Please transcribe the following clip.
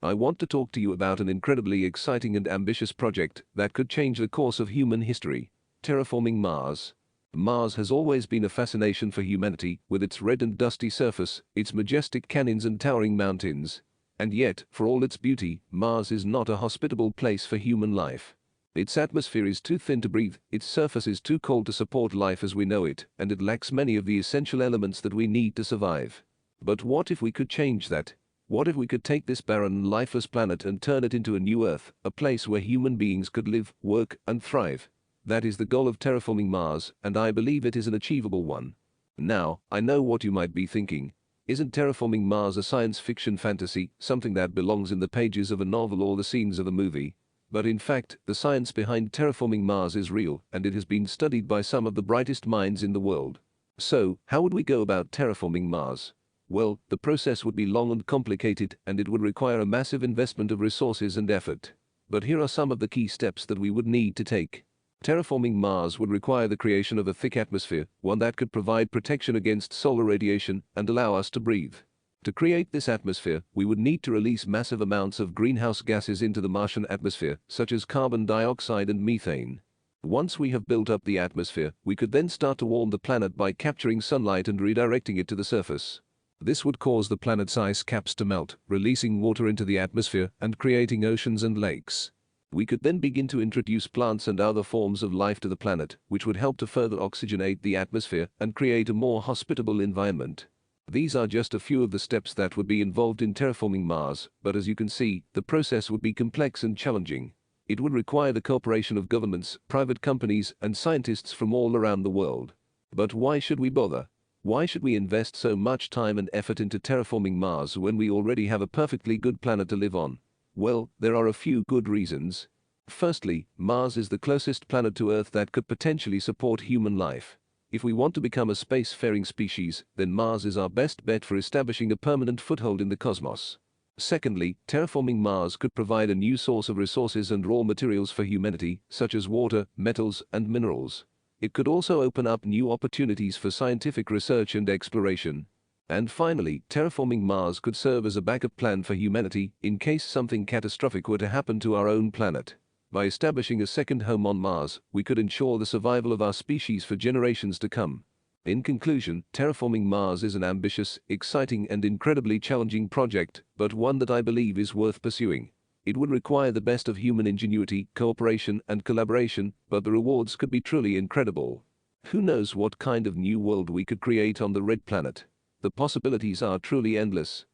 I want to talk to you about an incredibly exciting and ambitious project that could change the course of human history: terraforming Mars. Mars has always been a fascination for humanity, with its red and dusty surface, its majestic canyons and towering mountains. And yet, for all its beauty, Mars is not a hospitable place for human life. Its atmosphere is too thin to breathe, its surface is too cold to support life as we know it, and it lacks many of the essential elements that we need to survive. But what if we could change that? What if we could take this barren and lifeless planet and turn it into a new Earth, a place where human beings could live, work, and thrive? That is the goal of terraforming Mars, and I believe it is an achievable one. Now, I know what you might be thinking. Isn't terraforming Mars a science fiction fantasy, something that belongs in the pages of a novel or the scenes of a movie? But in fact, the science behind terraforming Mars is real, and it has been studied by some of the brightest minds in the world. So, how would we go about terraforming Mars? Well, the process would be long and complicated, and it would require a massive investment of resources and effort. But here are some of the key steps that we would need to take. Terraforming Mars would require the creation of a thick atmosphere, one that could provide protection against solar radiation and allow us to breathe. To create this atmosphere, we would need to release massive amounts of greenhouse gases into the Martian atmosphere, such as carbon dioxide and methane. Once we have built up the atmosphere, we could then start to warm the planet by capturing sunlight and redirecting it to the surface. This would cause the planet's ice caps to melt, releasing water into the atmosphere and creating oceans and lakes. We could then begin to introduce plants and other forms of life to the planet, which would help to further oxygenate the atmosphere and create a more hospitable environment. These are just a few of the steps that would be involved in terraforming Mars, but as you can see, the process would be complex and challenging. It would require the cooperation of governments, private companies, and scientists from all around the world. But why should we bother? Why should we invest so much time and effort into terraforming Mars when we already have a perfectly good planet to live on? Well, there are a few good reasons. Firstly, Mars is the closest planet to Earth that could potentially support human life. If we want to become a spacefaring species, then Mars is our best bet for establishing a permanent foothold in the cosmos. Secondly, terraforming Mars could provide a new source of resources and raw materials for humanity, such as water, metals, and minerals. It could also open up new opportunities for scientific research and exploration. And finally, terraforming Mars could serve as a backup plan for humanity in case something catastrophic were to happen to our own planet. By establishing a second home on Mars, we could ensure the survival of our species for generations to come. In conclusion, terraforming Mars is an ambitious, exciting, and incredibly challenging project, but one that I believe is worth pursuing. It would require the best of human ingenuity, cooperation, and collaboration, but the rewards could be truly incredible. Who knows what kind of new world we could create on the Red Planet? The possibilities are truly endless.